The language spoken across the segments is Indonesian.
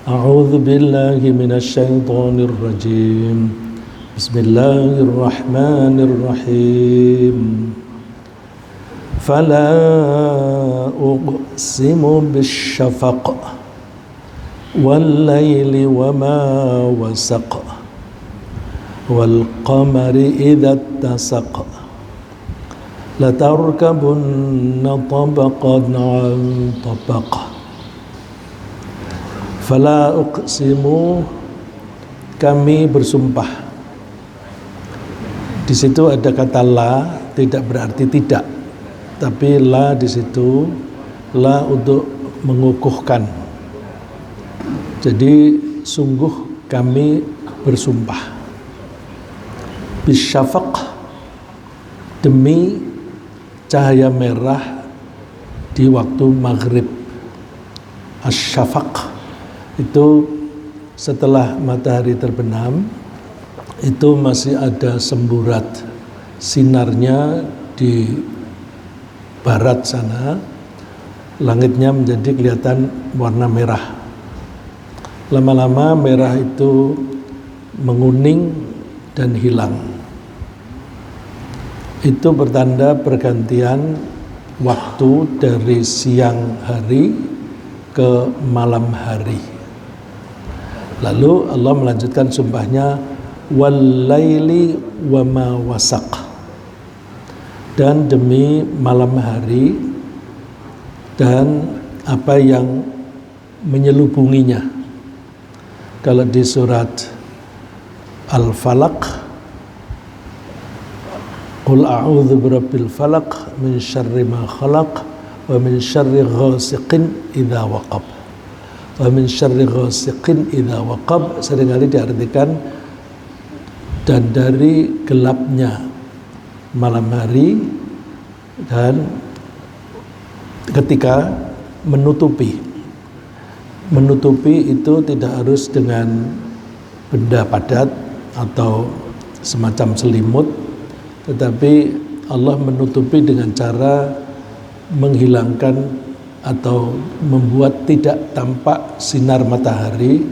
أعوذ بالله من الشيطان الرجيم بسم الله الرحمن الرحيم فلا أقسم بالشفق والليل وما وسق والقمر إذا اتسق لتركبن طبقا عن طبق Fala uqsimu, kami bersumpah. Di situ ada kata la, tidak berarti tidak, tapi la di situ la untuk mengukuhkan. Jadi sungguh kami bersumpah. Bisyafaq, demi cahaya merah di waktu maghrib. Asyafaq itu setelah matahari terbenam, itu masih ada semburat sinarnya di barat sana, langitnya menjadi kelihatan warna merah. Lama-lama merah itu menguning dan hilang. Itu bertanda pergantian waktu dari siang hari ke malam hari. Lalu Allah melanjutkan sumpahnya, wal-laili wa ma wasaq, dan demi malam hari dan apa yang menyelubunginya. Kalau di surat Al-Falaq, qul a'udzu birabbil falaq min syarri ma khalaq wa min syarri ghasiqin idza waqab. Wa min syarri ghasiqin idza waqab seringkali diartikan dan dari gelapnya malam hari dan ketika menutupi itu tidak harus dengan benda padat atau semacam selimut, tetapi Allah menutupi dengan cara menghilangkan atau membuat tidak tampak sinar matahari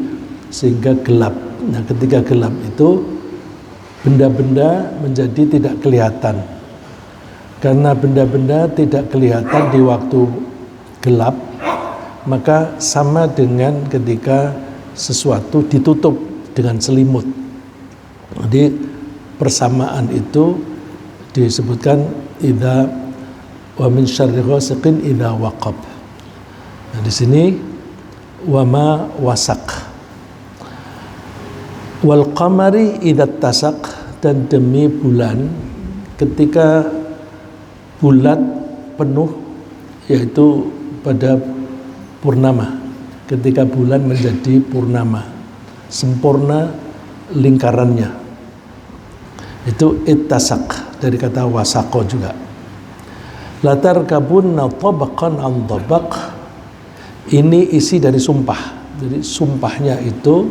sehingga gelap. Nah, ketika gelap itu benda-benda menjadi tidak kelihatan. Karena benda-benda tidak kelihatan di waktu gelap, maka sama dengan ketika sesuatu ditutup dengan selimut. Jadi persamaan itu disebutkan idza wa min syarri ghasiqin idza waqab. Nah, di sini wama wasaq, wal qamari idza tasaq, dan demi bulan ketika bulat penuh, yaitu pada purnama, ketika bulan menjadi purnama, sempurna lingkarannya, itu ittasaq dari kata wasaqo juga. Latar kabunna tabaqan an tabaq, ini isi dari sumpah. Jadi sumpahnya itu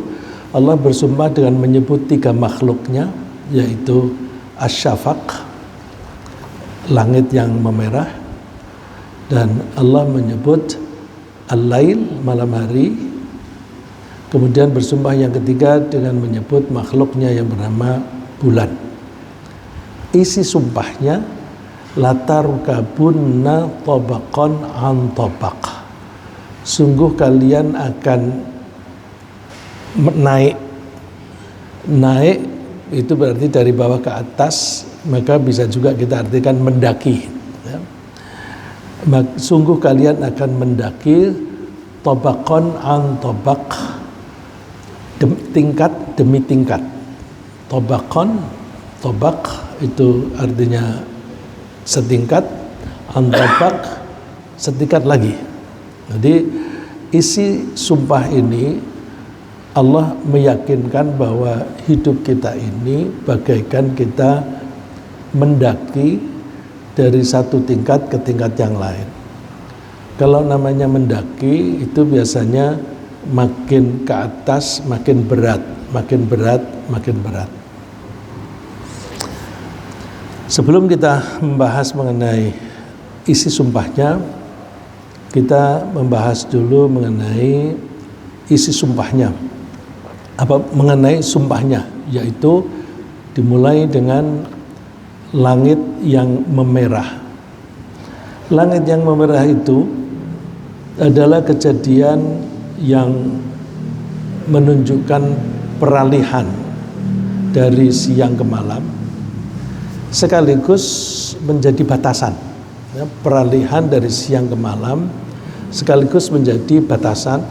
Allah bersumpah dengan menyebut tiga makhluknya, yaitu asyafaq, langit yang memerah, dan Allah menyebut al-lail, malam hari. Kemudian bersumpah yang ketiga dengan menyebut makhluknya yang bernama bulan. Isi sumpahnya latar kabunna tabaqan an tabaq, sungguh kalian akan naik itu berarti dari bawah ke atas, maka bisa juga kita artikan mendaki ya. Sungguh kalian akan mendaki tabaqan an tabaq, tingkat demi tingkat. Tabaqan, tabaq itu artinya setingkat, an tabaq setingkat lagi. Jadi isi sumpah ini Allah meyakinkan bahwa hidup kita ini bagaikan kita mendaki dari satu tingkat ke tingkat yang lain. Kalau namanya mendaki itu biasanya makin ke atas makin berat, makin berat, makin berat. Sebelum kita membahas mengenai isi sumpahnya, kita membahas dulu mengenai isi sumpahnya, mengenai sumpahnya, yaitu dimulai dengan langit yang memerah. Langit yang memerah itu adalah kejadian yang menunjukkan peralihan dari siang ke malam, sekaligus menjadi batasan. Peralihan dari siang ke malam sekaligus menjadi batasan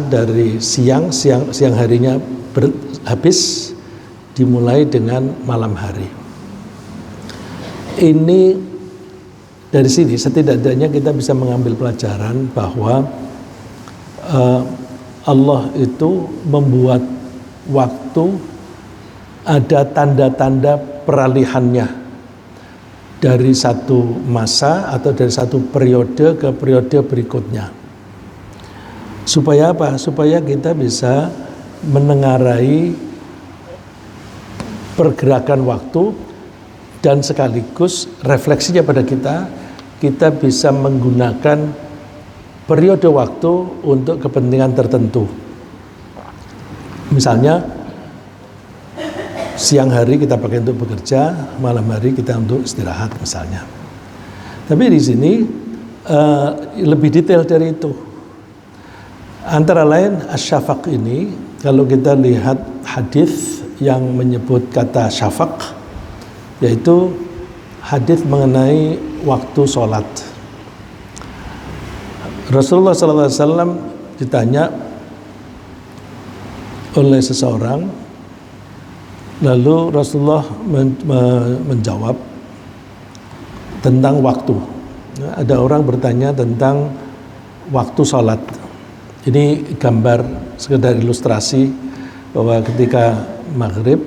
dari siang harinya habis, dimulai dengan malam hari. Ini dari sini setidaknya kita bisa mengambil pelajaran bahwa Allah itu membuat waktu ada tanda-tanda peralihannya dari satu masa atau dari satu periode ke periode berikutnya. Supaya apa? Supaya kita bisa menengarai pergerakan waktu dan sekaligus refleksinya pada kita bisa menggunakan periode waktu untuk kepentingan tertentu. Misalnya siang hari kita pakai untuk bekerja, malam hari kita untuk istirahat misalnya. Tapi di sini lebih detail dari itu. Antara lain asyafaq ini, kalau kita lihat hadis yang menyebut kata syafaq, yaitu hadis mengenai waktu sholat. Rasulullah SAW ditanya oleh seseorang, lalu Rasulullah menjawab tentang waktu. Ada orang bertanya tentang waktu sholat. Ini gambar sekedar ilustrasi bahwa ketika maghrib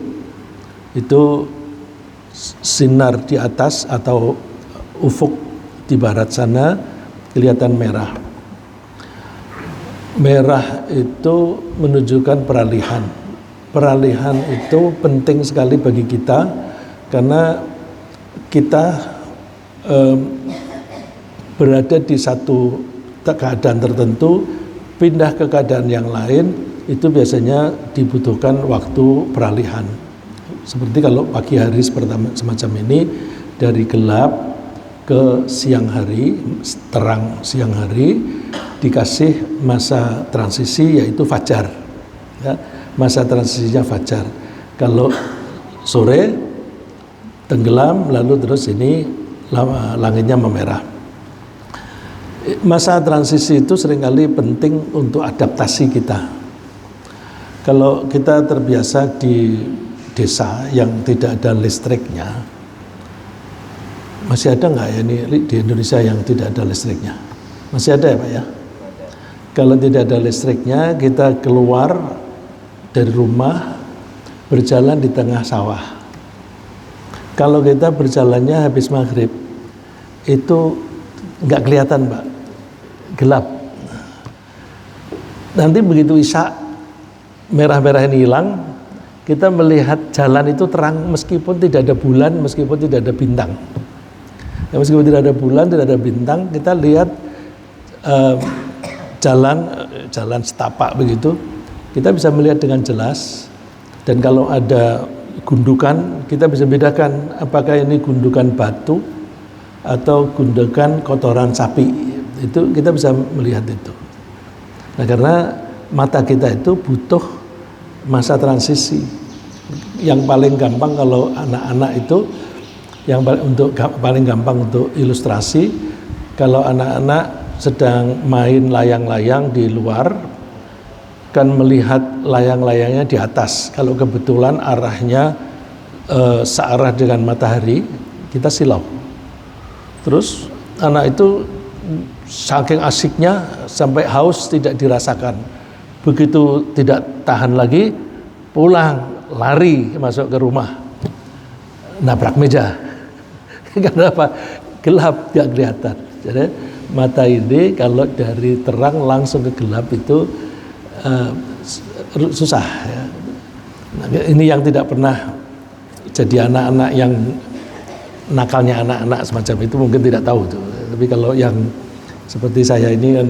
itu sinar di atas atau ufuk di barat sana kelihatan merah. Merah itu menunjukkan peralihan. Peralihan itu penting sekali bagi kita karena kita berada di satu keadaan tertentu, pindah ke keadaan yang lain, itu biasanya dibutuhkan waktu peralihan. Seperti kalau pagi hari semacam ini, dari gelap ke siang hari, terang siang hari, dikasih masa transisi yaitu fajar. Ya, masa transisinya fajar. Kalau sore tenggelam, lalu terus ini langitnya memerah. Masa transisi itu seringkali penting untuk adaptasi kita. Kalau kita terbiasa di desa yang tidak ada listriknya, masih ada nggak ya ini di Indonesia yang tidak ada listriknya? Masih ada ya Pak ya? Kalau tidak ada listriknya, kita keluar dari rumah berjalan di tengah sawah. Kalau kita berjalannya habis maghrib, itu nggak kelihatan Pak, gelap. Nanti begitu isya, merah-merah ini hilang, kita melihat jalan itu terang meskipun tidak ada bulan, meskipun tidak ada bintang. Ya, meskipun tidak ada bulan, tidak ada bintang, kita lihat jalan setapak begitu, kita bisa melihat dengan jelas. Dan kalau ada gundukan, kita bisa bedakan apakah ini gundukan batu atau gundukan kotoran sapi. Itu kita bisa melihat itu. Nah, karena mata kita itu butuh masa transisi. Yang paling gampang kalau anak-anak itu, paling gampang untuk ilustrasi, kalau anak-anak sedang main layang-layang di luar, kan melihat layang-layangnya di atas. Kalau kebetulan arahnya searah dengan matahari, kita silau. Terus anak itu saking asiknya sampai haus tidak dirasakan. Begitu tidak tahan lagi, pulang, lari masuk ke rumah, nabrak meja. Karena apa? Gelap, tidak kelihatan. Jadi mata ini kalau dari terang langsung ke gelap itu susah ya. Nah, ini yang tidak pernah jadi anak-anak yang nakalnya anak-anak semacam itu mungkin tidak tahu tuh. Tapi kalau yang seperti saya ini kan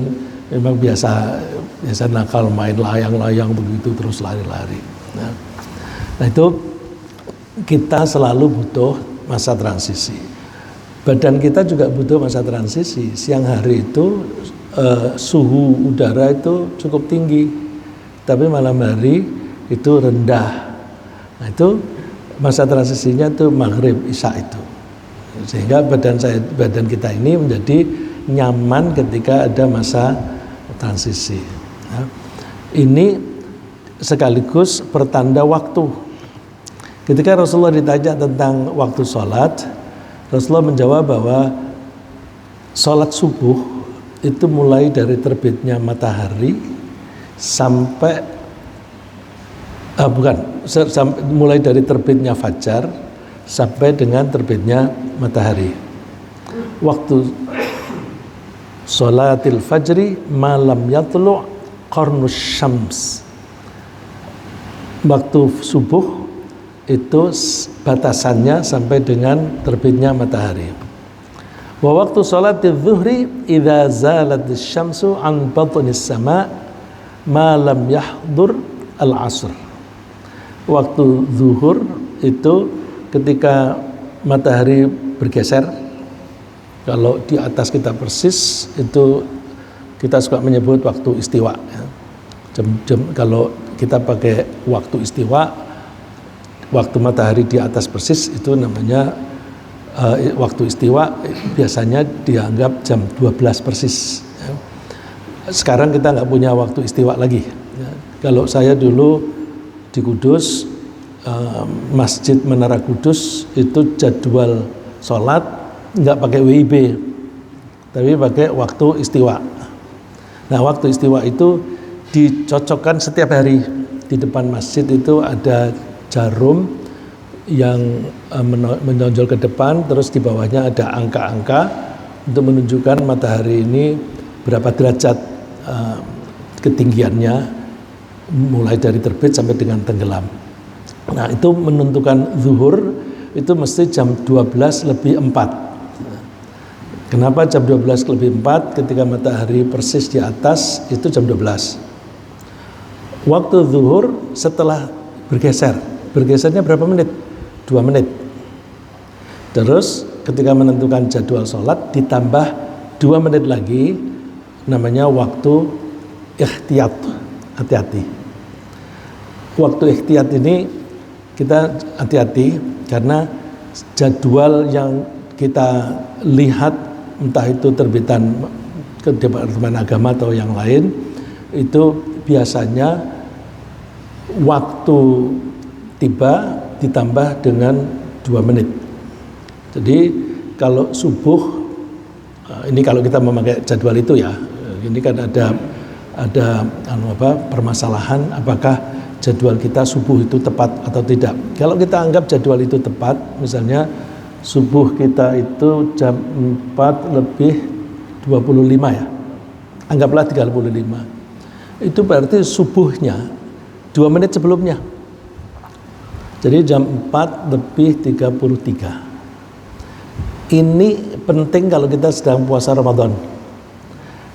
memang biasa nakal main layang-layang begitu terus lari-lari. Nah itu kita selalu butuh masa transisi. Badan kita juga butuh masa transisi. Siang hari itu suhu udara itu cukup tinggi, tapi malam hari itu rendah. Nah itu masa transisinya itu maghrib isya itu, sehingga badan kita ini menjadi nyaman ketika ada masa transisi. Nah, ini sekaligus pertanda waktu. Ketika Rasulullah ditanya tentang waktu sholat, Rasulullah menjawab bahwa sholat subuh itu mulai dari terbitnya matahari sampai mulai dari terbitnya fajar sampai dengan terbitnya matahari. Waktu sholatil fajri malam yatlu' qarnus syams. Waktu subuh itu batasannya sampai dengan terbitnya matahari. Wa waktu sholatil zuhri idza zalatis syamsu an batnis sama ma lam yahdur al-asr. Waktu zuhur itu ketika matahari bergeser, kalau di atas kita persis itu kita suka menyebut waktu istiwa ya. Kalau kita pakai waktu istiwa, waktu matahari di atas persis itu namanya waktu istiwa, biasanya dianggap jam 12 persis ya. Sekarang kita nggak punya waktu istiwa lagi ya. Kalau saya dulu di Kudus, Masjid Menara Kudus itu jadwal sholat nggak pakai WIB, tapi pakai waktu istiwa. Nah waktu istiwa itu dicocokkan setiap hari. Di depan masjid itu ada jarum yang menonjol ke depan, terus di bawahnya ada angka-angka untuk menunjukkan matahari ini berapa derajat ketinggiannya mulai dari terbit sampai dengan tenggelam. Nah itu menentukan zuhur itu mesti jam 12:04. Kenapa jam 12:04? Ketika matahari persis di atas itu jam 12. Waktu zuhur setelah bergesernya berapa menit? 2 menit. Terus ketika menentukan jadwal sholat ditambah 2 menit lagi, namanya waktu ikhtiyat, hati-hati. Waktu ikhtiyat ini kita hati-hati karena jadwal yang kita lihat, entah itu terbitan ke Departemen Agama atau yang lain, itu biasanya waktu tiba ditambah dengan 2 menit. Jadi kalau subuh, ini kalau kita memakai jadwal itu ya, ini kan ada permasalahan apakah jadwal kita subuh itu tepat atau tidak. Kalau kita anggap jadwal itu tepat, misalnya subuh kita itu jam 4:25 ya, anggaplah 35, itu berarti subuhnya 2 menit sebelumnya, jadi jam 4:33. Ini penting kalau kita sedang puasa Ramadan.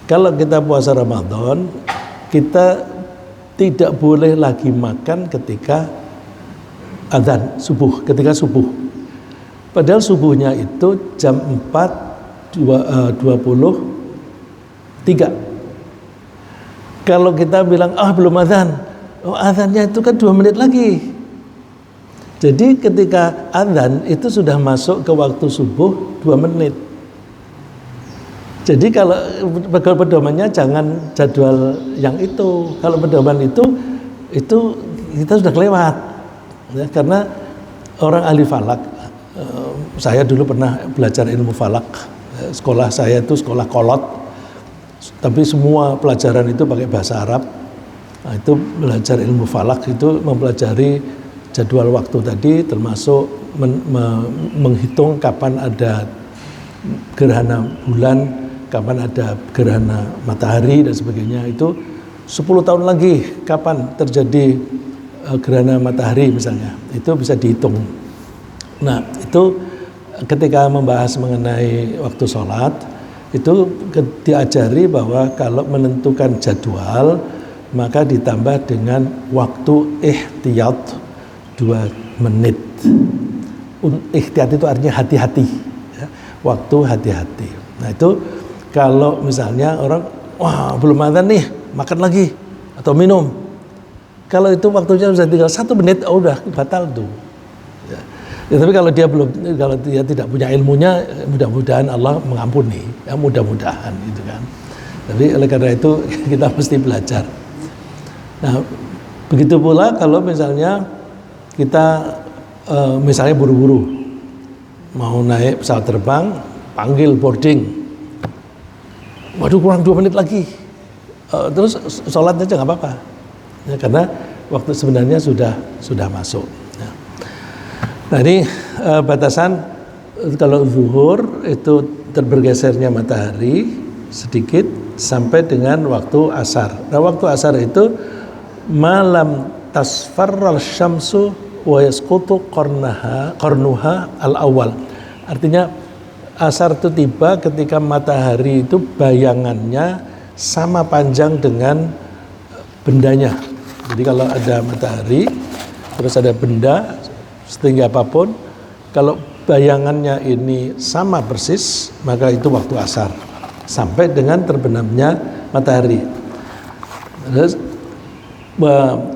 Kalau kita puasa Ramadan, kita tidak boleh lagi makan ketika adzan subuh, ketika subuh. Padahal subuhnya itu jam 4:23. Kalau kita bilang, belum adzan, adzannya itu kan 2 menit lagi. Jadi ketika adzan itu sudah masuk ke waktu subuh 2 menit. Jadi kalau pedomannya jangan jadwal yang itu. Kalau pedoman itu kita sudah kelewat, ya, karena orang ahli falak. Saya dulu pernah belajar ilmu falak. Sekolah saya itu sekolah kolot, tapi semua pelajaran itu pakai bahasa Arab. Nah, itu belajar ilmu falak itu mempelajari jadwal waktu tadi, termasuk menghitung kapan ada gerhana bulan, kapan ada gerhana matahari dan sebagainya. Itu 10 tahun lagi kapan terjadi gerhana matahari misalnya, itu bisa dihitung. Nah itu ketika membahas mengenai waktu sholat, Itu diajari bahwa kalau menentukan jadwal maka ditambah dengan waktu ihtiyat 2 menit. Ihtiyat itu artinya hati-hati, ya. Waktu hati-hati. Nah itu kalau misalnya orang, wah belum adzan nih, makan lagi atau minum. Kalau itu waktunya sudah tinggal 1 menit, oh udah batal tuh. Ya, tapi kalau dia tidak punya ilmunya, mudah-mudahan Allah mengampuni, ya mudah-mudahan gitu kan. Tapi oleh karena itu kita mesti belajar. Nah, begitu pula kalau misalnya kita misalnya buru-buru mau naik pesawat terbang, panggil boarding. Waduh kurang 2 menit lagi, terus sholat aja nggak apa-apa, ya, karena waktu sebenarnya sudah masuk. Nah ini batasan kalau zuhur itu bergesernya matahari sedikit sampai dengan waktu asar. Nah waktu asar itu malam tasfarral syamsu wa yasqutu qarnuha al-awwal. Artinya asar itu tiba ketika matahari itu bayangannya sama panjang dengan bendanya. Jadi kalau ada matahari terus ada benda setinggi apapun, kalau bayangannya ini sama persis, maka itu waktu asar sampai dengan terbenamnya matahari. Terus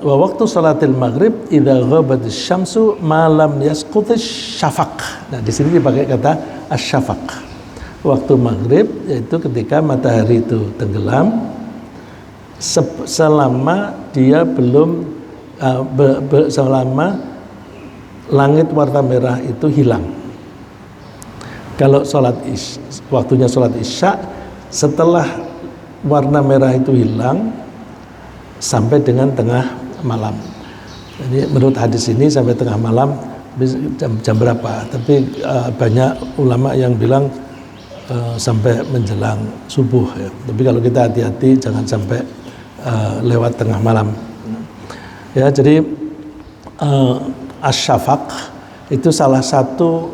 waktu salatil maghrib idza ghabatis syamsu malam yasqutis syafaq. Nah di sini dipakai kata asyafaq. Waktu maghrib yaitu ketika matahari itu tenggelam selama dia belum selama langit warna merah itu hilang. Kalau waktunya sholat isya setelah warna merah itu hilang sampai dengan tengah malam. Jadi menurut hadis ini sampai tengah malam jam berapa? Tapi banyak ulama yang bilang sampai menjelang subuh. Ya. Tapi kalau kita hati-hati jangan sampai lewat tengah malam. Ya jadi asyafaq itu salah satu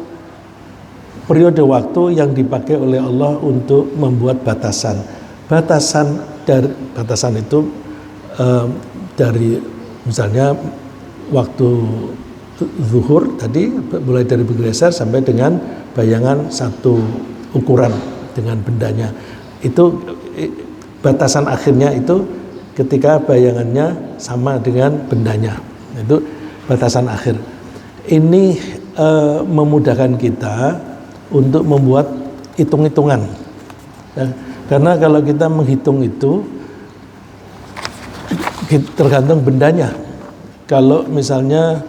periode waktu yang dipakai oleh Allah untuk membuat batasan. Batasan itu dari misalnya waktu zuhur tadi mulai dari bergeser sampai dengan bayangan satu ukuran dengan bendanya. Itu batasan akhirnya itu ketika bayangannya sama dengan bendanya. Itu batasan akhir. Ini memudahkan kita untuk membuat hitung-hitungan. Ya, karena kalau kita menghitung itu tergantung bendanya. Kalau misalnya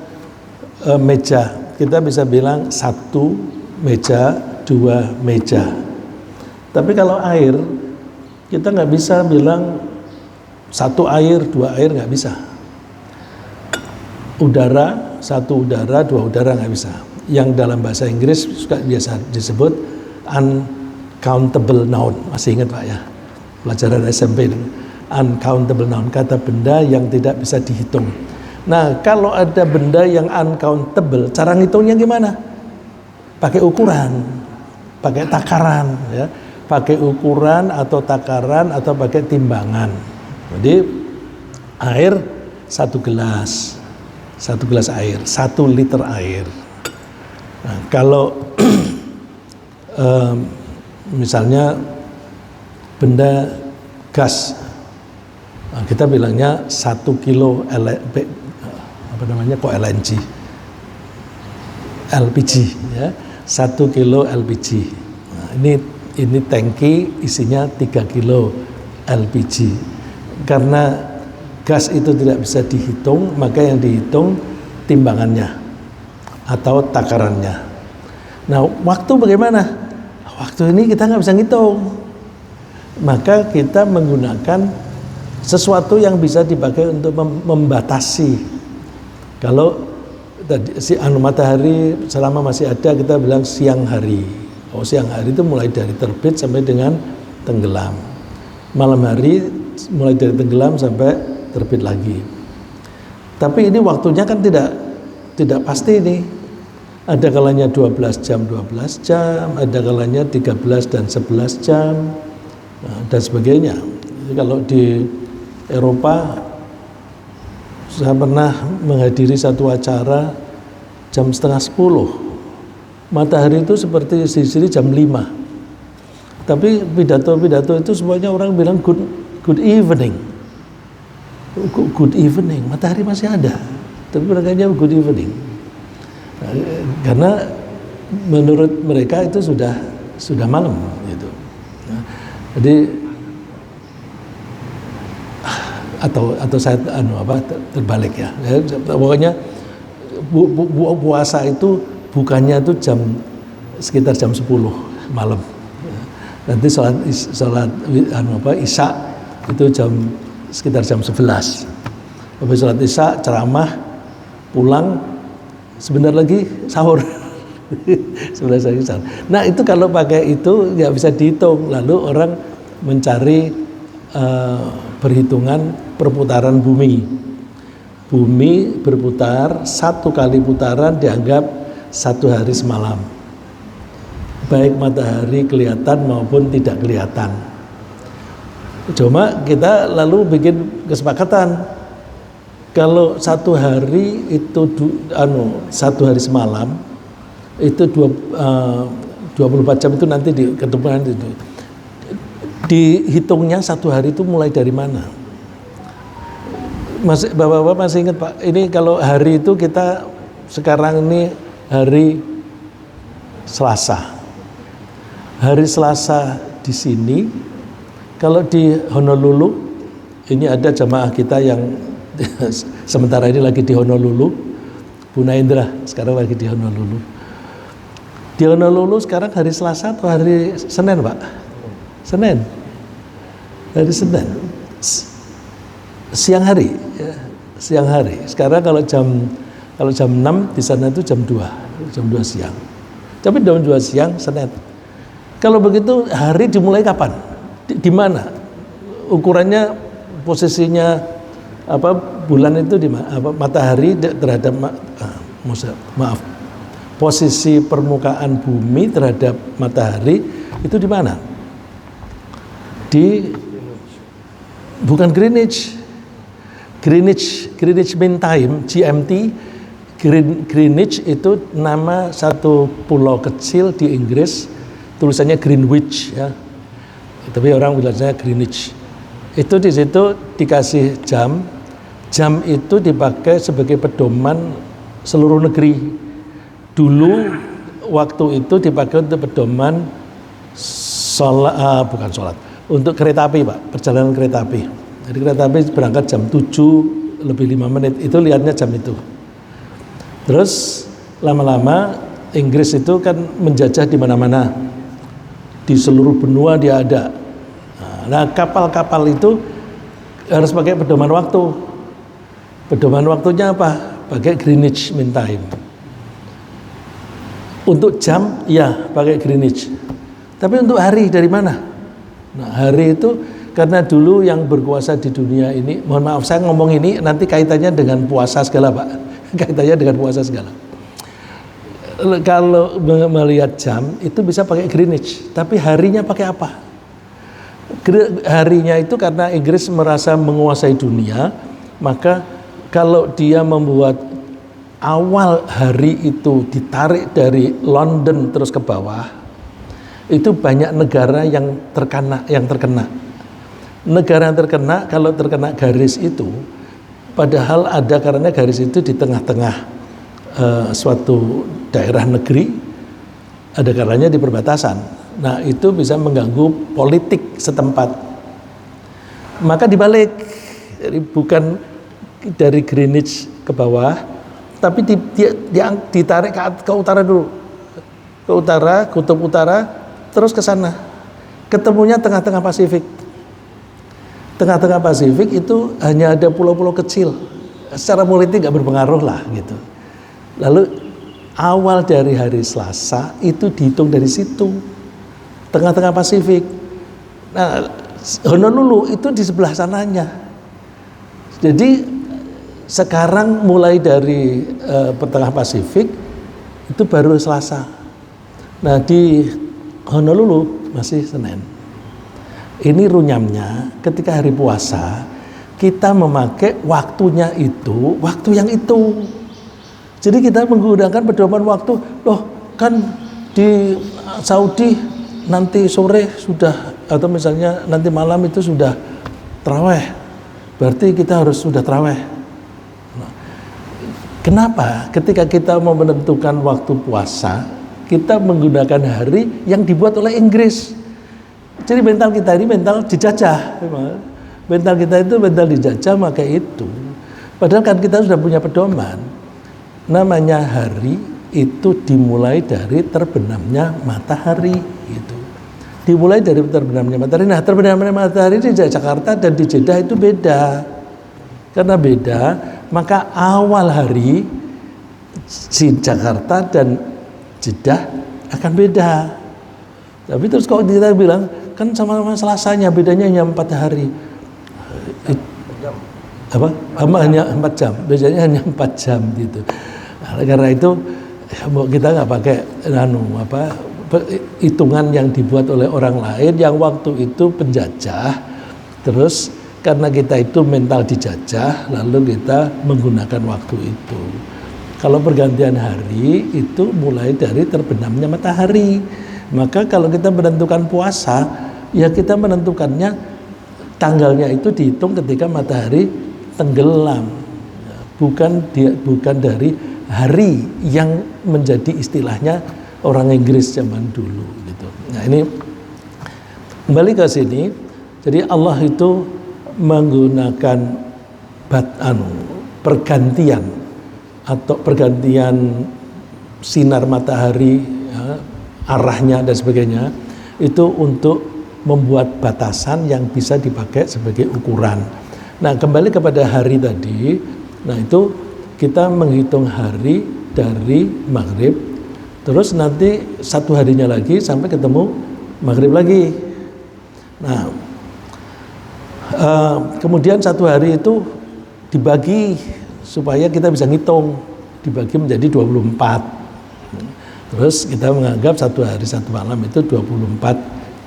meja, kita bisa bilang 1 meja, 2 meja. Tapi kalau air, kita nggak bisa bilang 1 air, 2 air, nggak bisa. Udara, 1 udara, 2 udara nggak bisa. Yang dalam bahasa Inggris suka biasa disebut uncountable noun. Masih ingat Pak ya? Pelajaran SMP itu. Uncountable noun, kata benda yang tidak bisa dihitung. Nah, kalau ada benda yang uncountable, cara ngitungnya gimana? Pakai ukuran, pakai takaran, ya. Pakai ukuran atau takaran atau pakai timbangan. Jadi air 1 gelas. 1 gelas air, 1 liter air. Nah, kalau misalnya benda gas, nah, kita bilangnya 1 kilo LPG, ya, 1 kilo LPG. Nah, ini tangki isinya 3 kilo LPG. Karena gas itu tidak bisa dihitung, maka yang dihitung timbangannya atau takarannya. Nah, waktu bagaimana? Waktu ini kita nggak bisa ngitung, maka kita menggunakan sesuatu yang bisa dipakai untuk membatasi. Kalau matahari selama masih ada, kita bilang siang hari. Oh, siang hari itu mulai dari terbit sampai dengan tenggelam. Malam hari mulai dari tenggelam sampai terbit lagi. Tapi ini waktunya kan tidak pasti ini. Ada kalanya 12 jam, 12 jam, ada kalanya 13 dan 11 jam, dan sebagainya. Jadi kalau di Eropa, saya pernah menghadiri satu acara jam setengah 10. Matahari itu seperti di sini jam 5. Tapi pidato-pidato itu semuanya orang bilang good evening. Good evening, matahari masih ada. Tapi mereka good evening. Nah, karena menurut mereka itu sudah malam gitu. Nah, jadi atau saya terbalik ya. Pokoknya puasa itu bukannya itu sekitar jam 10 malam. Nanti sholat Isya itu sekitar jam 11. Habis sholat Isya ceramah, pulang, sebentar lagi sahur. Sebentar lagi sahur. Nah itu kalau pakai itu nggak bisa dihitung. Lalu orang mencari perhitungan perputaran bumi. Bumi berputar, satu kali putaran dianggap 1 hari semalam. Baik matahari kelihatan maupun tidak kelihatan. Cuma kita lalu bikin kesepakatan, kalau 1 hari itu 1 hari semalam itu 24 jam itu nanti di ketemuan itu dihitungnya 1 hari itu mulai dari mana? Bapak-bapak masih ingat Pak? Ini kalau hari itu kita sekarang ini hari Selasa. Hari Selasa di sini, kalau di Honolulu, ini ada jamaah kita yang sementara ini lagi di Honolulu, Bu Naindra sekarang lagi di Honolulu. Di Honolulu sekarang hari Selasa atau hari Senin Pak? Senin. Hari Senin. Siang hari, ya, siang hari. Sekarang kalau jam 6 di sana itu jam 2 siang. Tapi jam 2 siang Senin. Kalau begitu hari dimulai kapan? Di mana? Ukurannya, posisinya bulan itu di mana? Matahari terhadap posisi permukaan bumi terhadap matahari itu di mana? Bukan Greenwich Mean Time, GMT. Greenwich itu nama satu pulau kecil di Inggris. Tulisannya Greenwich ya, tapi orang bilangnya Greenwich. Itu di situ dikasih jam itu dipakai sebagai pedoman seluruh negeri. Dulu waktu itu dipakai untuk pedoman untuk kereta api Pak, perjalanan kereta api. Jadi kereta api berangkat jam 7 lebih 5 menit, itu lihatnya jam itu. Terus lama-lama Inggris itu kan menjajah di mana-mana. Di seluruh benua dia ada. Nah, kapal-kapal itu harus pakai pedoman waktu. Pedoman waktunya apa? Pakai Greenwich Mean Time. Untuk jam, ya pakai Greenwich. Tapi untuk hari dari mana? Nah, hari itu karena dulu yang berkuasa di dunia ini, mohon maaf saya ngomong ini nanti kaitannya dengan puasa segala Pak. Kaitannya dengan puasa segala. Kalau melihat jam itu bisa pakai Greenwich, tapi harinya pakai apa? Harinya itu karena Inggris merasa menguasai dunia, maka kalau dia membuat awal hari itu ditarik dari London terus ke bawah, itu banyak negara yang terkena. Negara yang terkena, kalau terkena garis itu, padahal ada karena garis itu di tengah-tengah suatu daerah negeri, ada kalanya di perbatasan. Nah itu bisa mengganggu politik setempat. Maka dibalik, jadi bukan dari Greenwich ke bawah, tapi ditarik ke utara dulu, ke utara, kutub utara, terus ke sana. Ketemunya tengah-tengah Pasifik. Tengah-tengah Pasifik itu hanya ada pulau-pulau kecil. Secara politik nggak berpengaruh lah gitu. Lalu awal dari hari Selasa itu dihitung dari situ, tengah-tengah Pasifik. Nah, Honolulu itu di sebelah sananya. Jadi sekarang mulai dari tengah Pasifik itu baru Selasa. Nah di Honolulu masih Senin. Ini runyamnya ketika hari puasa kita memakai waktunya itu waktu yang itu. Jadi kita menggunakan pedoman waktu. Loh kan di Saudi nanti sore sudah, atau misalnya nanti malam itu sudah tarawih, berarti kita harus sudah tarawih. Nah, kenapa ketika kita mau menentukan waktu puasa kita menggunakan hari yang dibuat oleh Inggris? Jadi mental kita ini mental dijajah. Mental kita itu mental dijajah, maka itu padahal kan kita sudah punya pedoman. Namanya hari itu dimulai dari terbenamnya matahari itu. Dimulai dari terbenamnya matahari. Nah, terbenamnya matahari di Jakarta dan di Jeddah itu beda. Karena beda, maka awal hari di Jakarta dan Jeddah akan beda. Tapi terus kalau kita bilang kan sama-sama Selasanya bedanya hanya 4 hari. Hanya 4 jam. Bedanya hanya 4 jam gitu. Nah, karena itu kita nggak pakai hitungan yang dibuat oleh orang lain yang waktu itu penjajah. Terus karena kita itu mental dijajah, lalu kita menggunakan waktu itu. Kalau pergantian hari itu mulai dari terbenamnya matahari. Maka kalau kita menentukan puasa, ya kita menentukannya tanggalnya itu dihitung ketika matahari tenggelam, bukan dari hari yang menjadi istilahnya orang Inggris zaman dulu gitu. Nah ini kembali ke sini, jadi Allah itu menggunakan pergantian atau pergantian sinar matahari, ya, arahnya dan sebagainya itu untuk membuat batasan yang bisa dipakai sebagai ukuran. Nah kembali kepada hari tadi, nah itu kita menghitung hari dari maghrib, terus nanti satu harinya lagi sampai ketemu maghrib lagi. Nah, kemudian satu hari itu dibagi supaya kita bisa ngitung, dibagi menjadi 24. Terus kita menganggap satu hari satu malam itu 24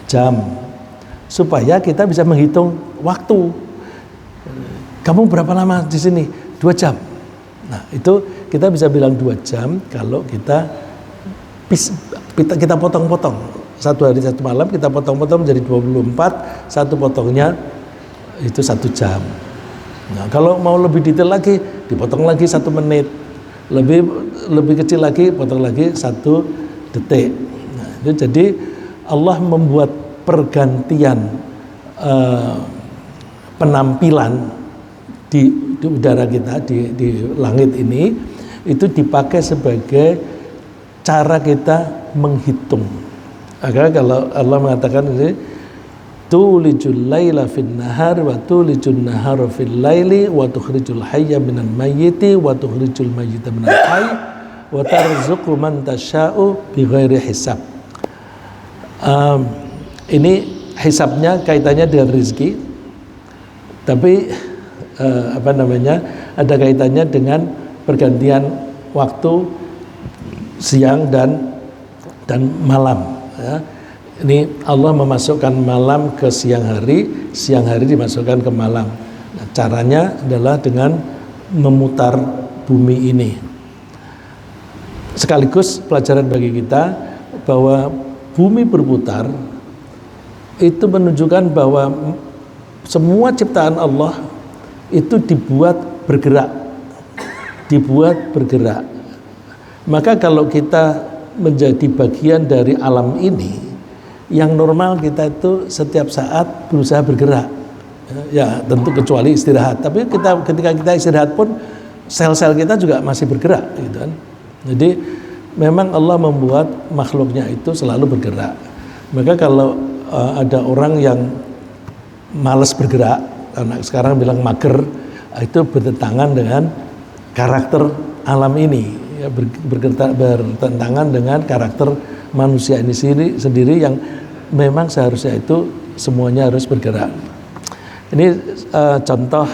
jam, supaya kita bisa menghitung waktu. Kamu berapa lama di sini? 2 jam. Nah itu kita bisa bilang 2 jam kalau kita potong-potong. Satu hari satu malam kita potong-potong menjadi 24, satu potongnya itu 1 jam. Nah kalau mau lebih detail lagi dipotong lagi 1 menit, lebih kecil lagi potong lagi 1 detik. Nah, itu jadi Allah membuat pergantian penampilan di udara kita, di langit ini itu dipakai sebagai cara kita menghitung. Agar kalau Allah mengatakan ini tulijul laila fin nahar wa tulijul nahara fil laili wa tukhrijul hayya minal mayyiti wa tukhrijul mayyita minal hayy wa tarzuqu man tasya'u bighairi hisab. Ini hisabnya kaitannya dengan rezeki, tapi ada kaitannya dengan pergantian waktu siang dan malam, ya. Ini Allah memasukkan malam ke siang hari dimasukkan ke malam. Nah, caranya adalah dengan memutar bumi ini. Sekaligus pelajaran bagi kita bahwa bumi berputar itu menunjukkan bahwa semua ciptaan Allah itu dibuat bergerak. Maka kalau kita menjadi bagian dari alam ini, yang normal kita itu setiap saat berusaha bergerak, ya tentu kecuali istirahat. Tapi ketika kita istirahat pun sel-sel kita juga masih bergerak, gitu kan. Jadi memang Allah membuat makhluknya itu selalu bergerak. Maka kalau ada orang yang malas bergerak, karena sekarang bilang mager, itu bertentangan dengan karakter alam ini, ya, bertentangan dengan karakter manusia ini sendiri yang memang seharusnya itu semuanya harus bergerak. Ini contoh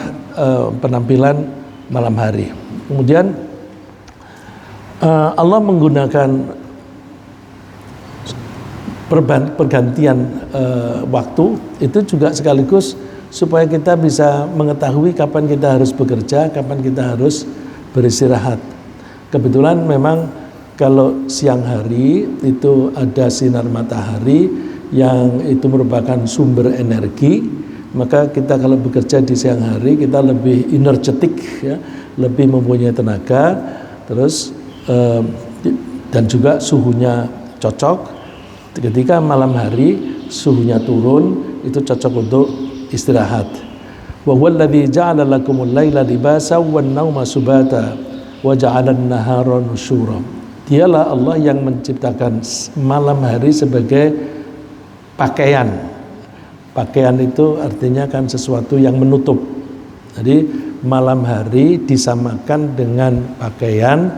penampilan malam hari. Kemudian Allah menggunakan pergantian waktu itu juga sekaligus supaya kita bisa mengetahui kapan kita harus bekerja, kapan kita harus beristirahat. Kebetulan memang kalau siang hari itu ada sinar matahari yang itu merupakan sumber energi, maka kita kalau bekerja di siang hari kita lebih energetik ya, lebih mempunyai tenaga, terus dan juga suhunya cocok. Ketika malam hari suhunya turun, itu cocok untuk istirahat. Wa huwa alladzi ja'ala lakumul laila libasan wan nauma subata wa ja'ala an-nahara nusyura. Dialah Allah yang menciptakan malam hari sebagai pakaian. Pakaian itu artinya kan sesuatu yang menutup. Jadi malam hari disamakan dengan pakaian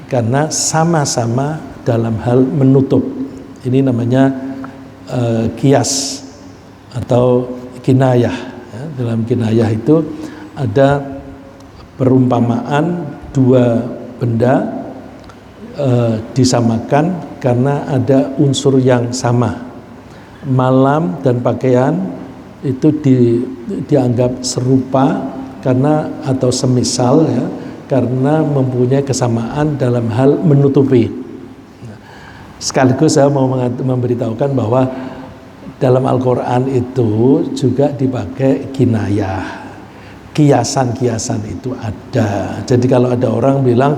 karena sama-sama dalam hal menutup. Ini namanya kias atau kinayah. Ya, dalam kinayah itu ada perumpamaan dua benda disamakan karena ada unsur yang sama. Malam dan pakaian itu dianggap serupa karena atau semisal ya, karena mempunyai kesamaan dalam hal menutupi. Sekaligus saya mau memberitahukan bahwa dalam Al-Quran itu juga dipakai kinayah. Kiasan-kiasan itu ada. Jadi kalau ada orang bilang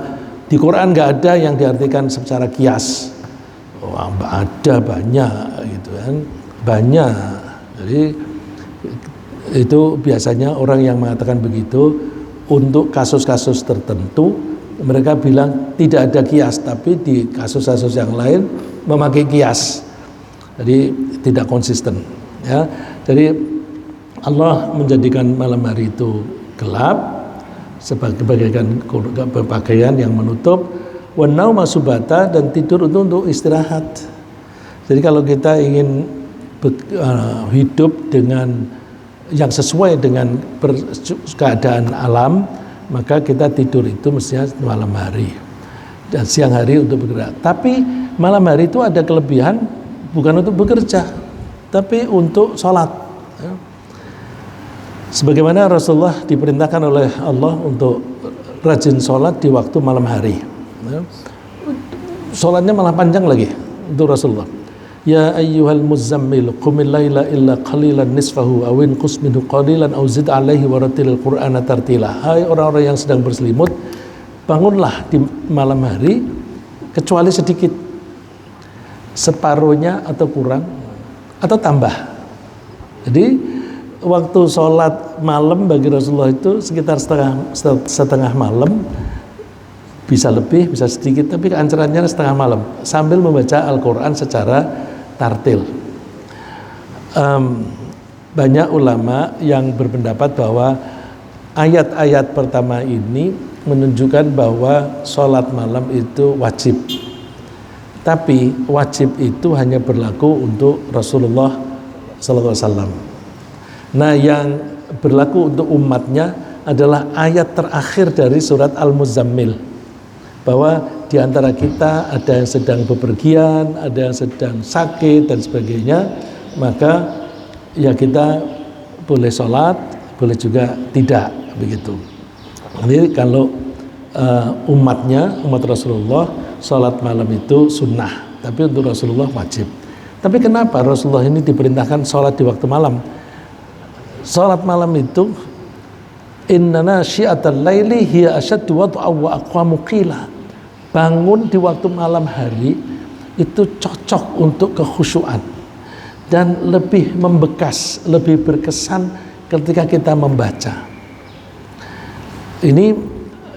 di Quran nggak ada yang diartikan secara kias, ada banyak gitu kan, banyak. Jadi itu biasanya orang yang mengatakan begitu untuk kasus-kasus tertentu mereka bilang tidak ada kias, tapi di kasus-kasus yang lain memakai kias. Jadi tidak konsisten ya. Jadi Allah menjadikan malam hari itu gelap sebagai pakaian yang menutup, wan nauma subata, dan tidur untuk istirahat. Jadi kalau kita ingin hidup dengan yang sesuai dengan keadaan alam, maka kita tidur itu mestinya malam hari dan siang hari untuk bergerak. Tapi malam hari itu ada kelebihan, bukan untuk bekerja tapi untuk sholat ya. Sebagaimana Rasulullah diperintahkan oleh Allah untuk rajin sholat di waktu malam hari ya. Sholatnya malah panjang lagi untuk Rasulullah. Ya ayyuhal muzammil qumil laila illa qalilan nisfahu aw inqus minhu qalilan aw zid alaihi warattilil qur'ana tartila. Hai orang-orang yang sedang berselimut, bangunlah di malam hari kecuali sedikit, separuhnya atau kurang atau tambah. Jadi waktu sholat malam bagi Rasulullah itu sekitar setengah malam, bisa lebih, bisa sedikit, tapi keancarannya setengah malam sambil membaca Al-Quran secara tartil. Banyak ulama yang berpendapat bahwa ayat-ayat pertama ini menunjukkan bahwa sholat malam itu wajib, tapi wajib itu hanya berlaku untuk Rasulullah SAW. Nah, yang berlaku untuk umatnya adalah ayat terakhir dari surat Al-Muzammil, bahwa di antara kita ada yang sedang bepergian, ada yang sedang sakit dan sebagainya, maka ya kita boleh sholat, boleh juga tidak, begitu. Jadi kalau umat Rasulullah sholat malam itu sunnah, tapi untuk Rasulullah wajib. Tapi kenapa Rasulullah ini diperintahkan sholat di waktu malam? Sholat malam itu innana syi'atal laili hiya asyaddu wad'a wa aqwamu qila. Bangun di waktu malam hari itu cocok untuk kekhusyuan dan lebih membekas, lebih berkesan ketika kita membaca. Ini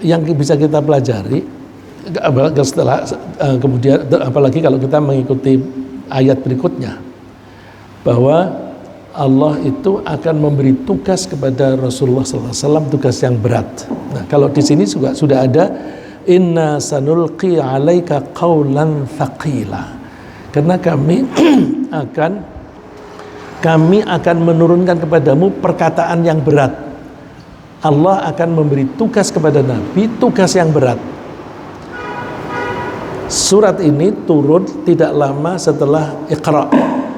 yang bisa kita pelajari setelah kemudian, apalagi kalau kita mengikuti ayat berikutnya, bahwa Allah itu akan memberi tugas kepada Rasulullah SAW, tugas yang berat. Nah, kalau di sini juga sudah ada inna sanulqi alaika qaulan thaqila, karena kami akan menurunkan kepadamu perkataan yang berat. Allah akan memberi tugas kepada Nabi, tugas yang berat. Surat ini turun tidak lama setelah Iqra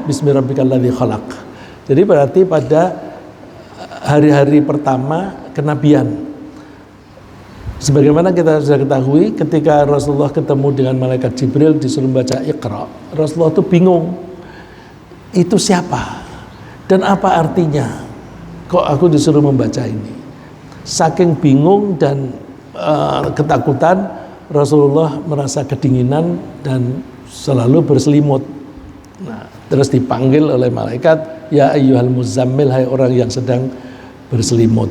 bismi rabbikal ladzi khalaq. Jadi berarti pada hari-hari pertama kenabian. Sebagaimana kita sudah ketahui, ketika Rasulullah ketemu dengan malaikat Jibril disuruh baca Iqra, Rasulullah itu bingung. Itu siapa? Dan apa artinya? Kok aku disuruh membaca ini? Saking bingung dan ketakutan, Rasulullah merasa kedinginan dan selalu berselimut. Nah, terus dipanggil oleh malaikat, ya ayyuhal muzammil, hai orang yang sedang berselimut.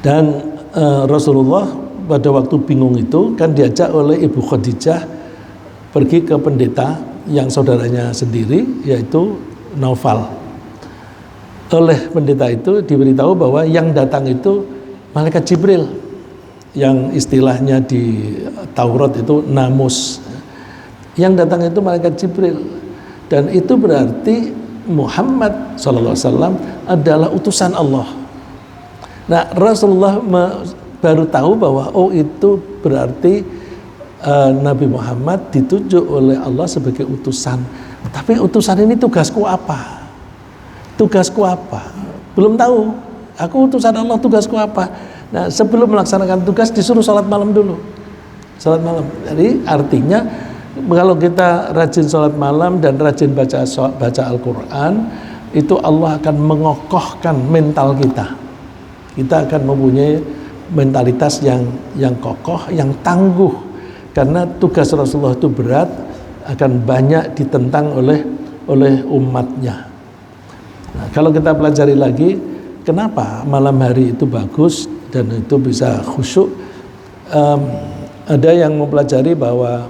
Dan Rasulullah pada waktu bingung itu kan diajak oleh Ibu Khadijah pergi ke pendeta yang saudaranya sendiri, yaitu Naufal. Oleh pendeta itu diberitahu bahwa yang datang itu malaikat Jibril, yang istilahnya di Taurat itu namus. Yang datang itu malaikat Jibril, dan itu berarti Muhammad SAW adalah utusan Allah. Nah, Rasulullah baru tahu bahwa itu berarti Nabi Muhammad ditunjuk oleh Allah sebagai utusan. Tapi utusan ini tugasku apa? Tugasku apa? Belum tahu. Aku utusan Allah, tugasku apa? Nah, sebelum melaksanakan tugas disuruh sholat malam dulu. Sholat malam. Jadi artinya kalau kita rajin sholat malam dan rajin baca Al-Quran, itu Allah akan mengokohkan mental kita. Kita akan mempunyai mentalitas yang kokoh, yang tangguh, karena tugas Rasulullah itu berat, akan banyak ditentang oleh umatnya. Nah, kalau kita pelajari lagi, kenapa malam hari itu bagus dan itu bisa khusyuk? Ada yang mempelajari bahwa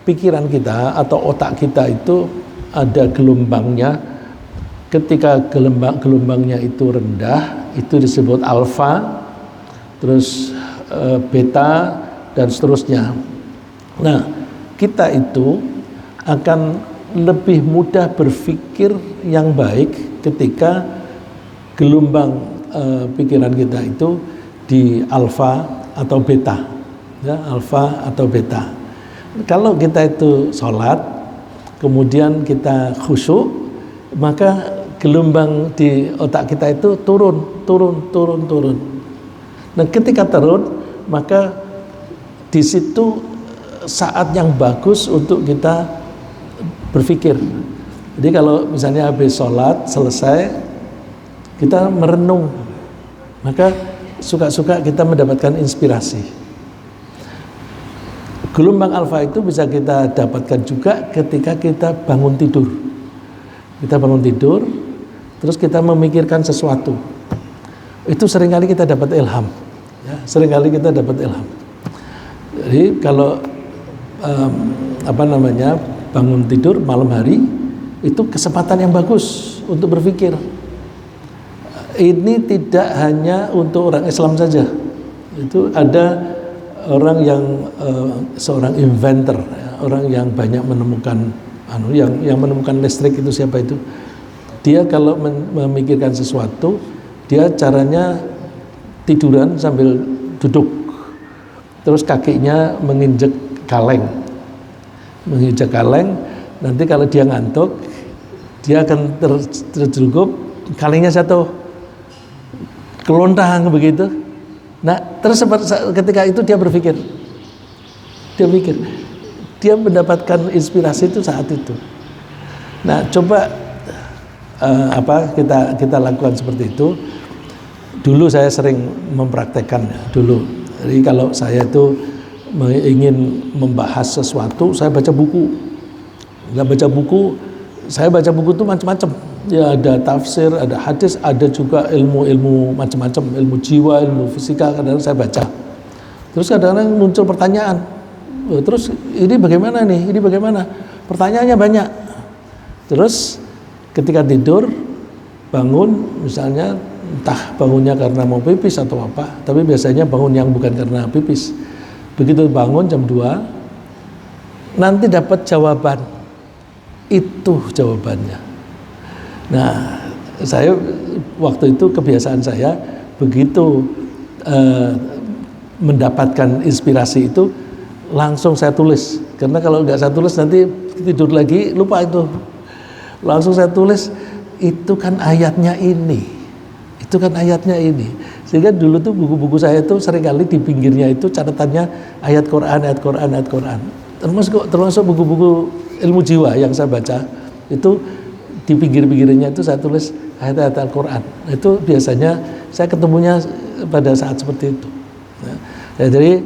pikiran kita atau otak kita itu ada gelombangnya. Ketika gelombangnya itu rendah, itu disebut alfa, terus beta, dan seterusnya. Nah, kita itu akan lebih mudah berpikir yang baik ketika gelombang pikiran kita itu di alfa atau beta, ya, alfa atau beta. Kalau kita itu sholat, kemudian kita khusyuk, maka gelombang di otak kita itu turun. Nah, ketika turun, maka di situ saat yang bagus untuk kita berpikir. Jadi kalau misalnya habis sholat selesai, kita merenung, maka suka-suka kita mendapatkan inspirasi. Gelombang alfa itu bisa kita dapatkan juga ketika kita bangun tidur. Kita bangun tidur, terus kita memikirkan sesuatu. Itu seringkali kita dapat ilham. Ya, seringkali kita dapat ilham. Jadi kalau bangun tidur malam hari, itu kesempatan yang bagus untuk berpikir. Ini tidak hanya untuk orang Islam saja. Itu ada orang yang seorang inventor, ya, orang yang banyak menemukan yang menemukan listrik itu siapa itu? Dia kalau memikirkan sesuatu, dia caranya tiduran sambil duduk, terus kakinya menginjek kaleng. Nanti kalau dia ngantuk, dia akan terjerugup, kalengnya jatuh, kelontang begitu. Nah, terus ketika itu dia berpikir, dia mendapatkan inspirasi itu saat itu. Nah, coba kita lakukan seperti itu. Dulu saya sering mempraktekkannya dulu. Jadi kalau saya itu ingin membahas sesuatu, saya baca buku. Saya baca buku itu macam-macam. Ya, ada tafsir, ada hadis, ada juga ilmu-ilmu macam-macam, ilmu jiwa, ilmu fisika, kadang-kadang saya baca. Terus kadang-kadang muncul pertanyaan. Terus ini bagaimana nih? Ini bagaimana? Pertanyaannya banyak. Terus ketika tidur, bangun misalnya, entah bangunnya karena mau pipis atau apa, tapi biasanya bangun yang bukan karena pipis. Begitu bangun jam 2, nanti dapat jawaban. Itu jawabannya. Nah, saya waktu itu kebiasaan saya begitu mendapatkan inspirasi itu langsung saya tulis Karena kalau nggak saya tulis nanti tidur lagi lupa itu. Langsung saya tulis, itu kan ayatnya ini. Itu kan ayatnya ini. Sehingga dulu tuh buku-buku saya itu seringkali di pinggirnya itu catatannya ayat Quran, ayat Quran, ayat Quran. Termasuk buku-buku ilmu jiwa yang saya baca, itu di pinggir-pinggirnya itu saya tulis ayat-ayat Al-Quran. Itu biasanya saya ketemunya pada saat seperti itu. Ya, jadi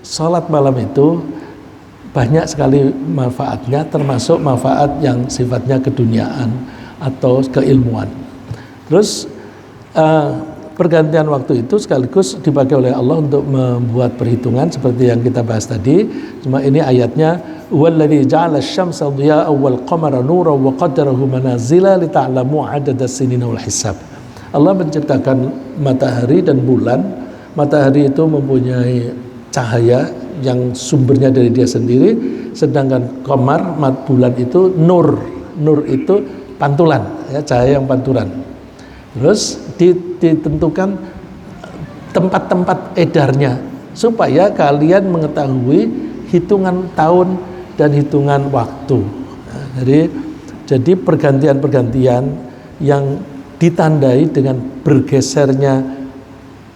sholat malam itu banyak sekali manfaatnya, termasuk manfaat yang sifatnya keduniaan atau keilmuan. Terus pergantian waktu itu sekaligus dipakai oleh Allah untuk membuat perhitungan seperti yang kita bahas tadi. Cuma ini ayatnya, "Walladzi ja'ala asy-syamsa dhiya'an wal qamara nuran wa qaddarahu manazila lita'lamu 'adada as-sinina wal hisab." Allah menciptakan matahari dan bulan. Matahari itu mempunyai cahaya yang sumbernya dari dia sendiri, sedangkan qamar, bulan itu nur. Nur itu pantulan, ya, cahaya yang pantulan. Terus ditentukan tempat-tempat edarnya supaya kalian mengetahui hitungan tahun dan hitungan waktu. Nah, jadi pergantian-pergantian yang ditandai dengan bergesernya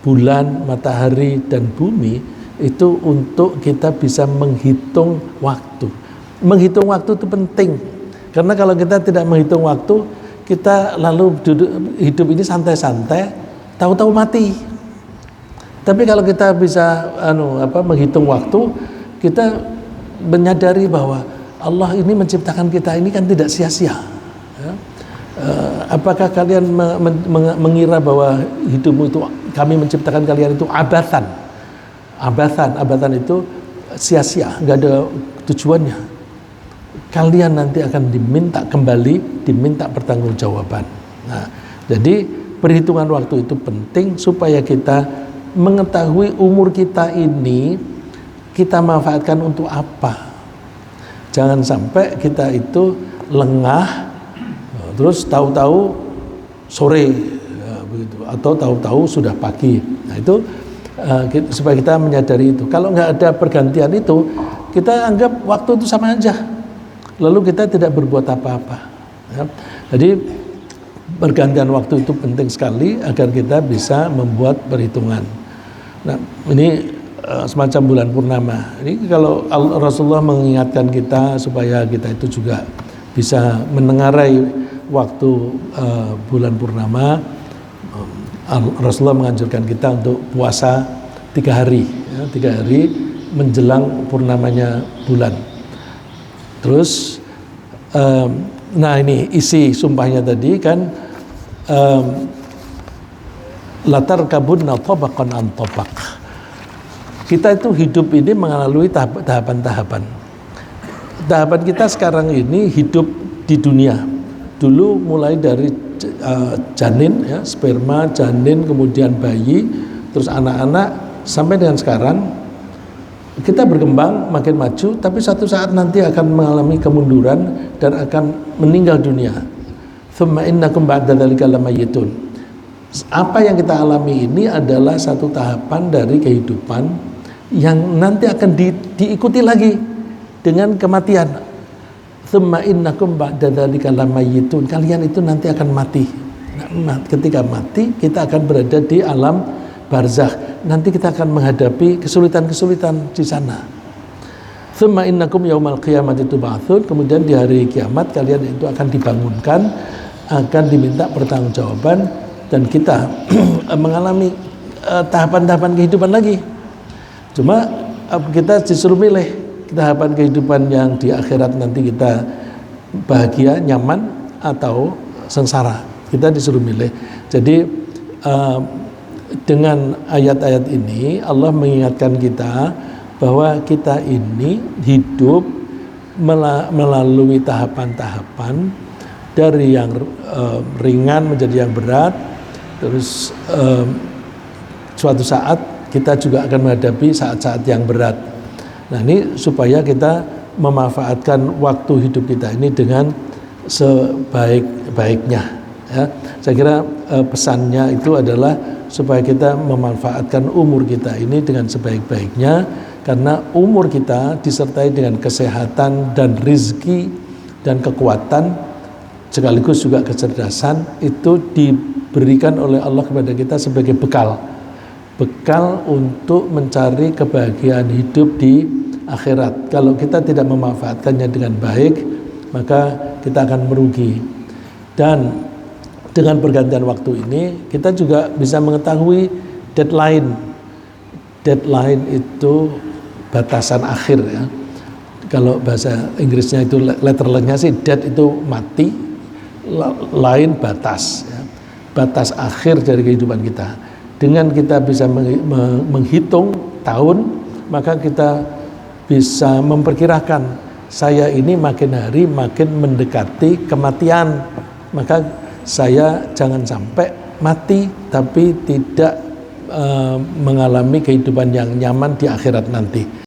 bulan, matahari, dan bumi itu untuk kita bisa menghitung waktu. Menghitung waktu itu penting, karena kalau kita tidak menghitung waktu, kita lalu hidup ini santai-santai, tahu-tahu mati. Tapi kalau kita bisa menghitung waktu, kita menyadari bahwa Allah ini menciptakan kita ini kan tidak sia-sia. Ya. Apakah kalian mengira bahwa hidupmu itu, kami menciptakan kalian itu abatan? Abatan itu sia-sia, nggak ada tujuannya. Kalian nanti akan diminta pertanggungjawaban. Nah, jadi perhitungan waktu itu penting supaya kita mengetahui umur kita ini kita manfaatkan untuk apa. Jangan sampai kita itu lengah, terus tahu-tahu sore, ya, begitu, atau tahu-tahu sudah pagi. Nah itu supaya kita menyadari itu. Kalau nggak ada pergantian itu, kita anggap waktu itu sama aja. Lalu kita tidak berbuat apa-apa. Ya. Jadi pergantian waktu itu penting sekali agar kita bisa membuat perhitungan. Nah ini semacam bulan purnama. Ini kalau Rasulullah mengingatkan kita supaya kita itu juga bisa menengarai waktu bulan purnama. Rasulullah menganjurkan kita untuk puasa 3 hari, ya, 3 hari menjelang purnamanya bulan. Terus, nah ini isi sumpahnya tadi kan, latar kabunna tabaqan an tabaq. Kita itu hidup ini melalui tahapan-tahapan. Tahapan kita sekarang ini hidup di dunia. Dulu mulai dari janin, ya, sperma, janin, kemudian bayi, terus anak-anak, sampai dengan sekarang. Kita berkembang makin maju, tapi suatu saat nanti akan mengalami kemunduran dan akan meninggal dunia. Tsumma innakum ba'da dzalika lamayitun. Apa yang kita alami ini adalah satu tahapan dari kehidupan yang nanti akan diikuti lagi dengan kematian. Tsumma innakum ba'da dzalika lamayitun. Kalian itu nanti akan mati. Nah, ketika mati, kita akan berada di alam barzakh. Nanti kita akan menghadapi kesulitan-kesulitan di sana. Tsumma innakum yaumal qiyamati tub'atsun. Kemudian di hari kiamat kalian itu akan dibangunkan, akan diminta pertanggungjawaban, dan kita mengalami tahapan-tahapan kehidupan lagi. Cuma kita disuruh milih tahapan kehidupan yang di akhirat nanti kita bahagia, nyaman, atau sengsara. Kita disuruh milih. Jadi dengan ayat-ayat ini Allah mengingatkan kita bahwa kita ini hidup melalui tahapan-tahapan dari yang ringan menjadi yang berat. Terus suatu saat kita juga akan menghadapi saat-saat yang berat. Nah ini supaya kita memanfaatkan waktu hidup kita ini dengan sebaik-baiknya, ya. Saya kira pesannya itu adalah supaya kita memanfaatkan umur kita ini dengan sebaik-baiknya, karena umur kita disertai dengan kesehatan dan rizki dan kekuatan sekaligus juga kecerdasan itu diberikan oleh Allah kepada kita sebagai bekal untuk mencari kebahagiaan hidup di akhirat. Kalau kita tidak memanfaatkannya dengan baik, maka kita akan merugi. Dan dengan pergantian waktu ini, kita juga bisa mengetahui deadline. Deadline itu batasan akhir ya. Kalau bahasa Inggrisnya itu letternya sih dead itu mati, line batas ya. Batas akhir dari kehidupan kita. Dengan kita bisa menghitung tahun, maka kita bisa memperkirakan saya ini makin hari makin mendekati kematian, maka saya jangan sampai mati tapi tidak mengalami kehidupan yang nyaman di akhirat nanti.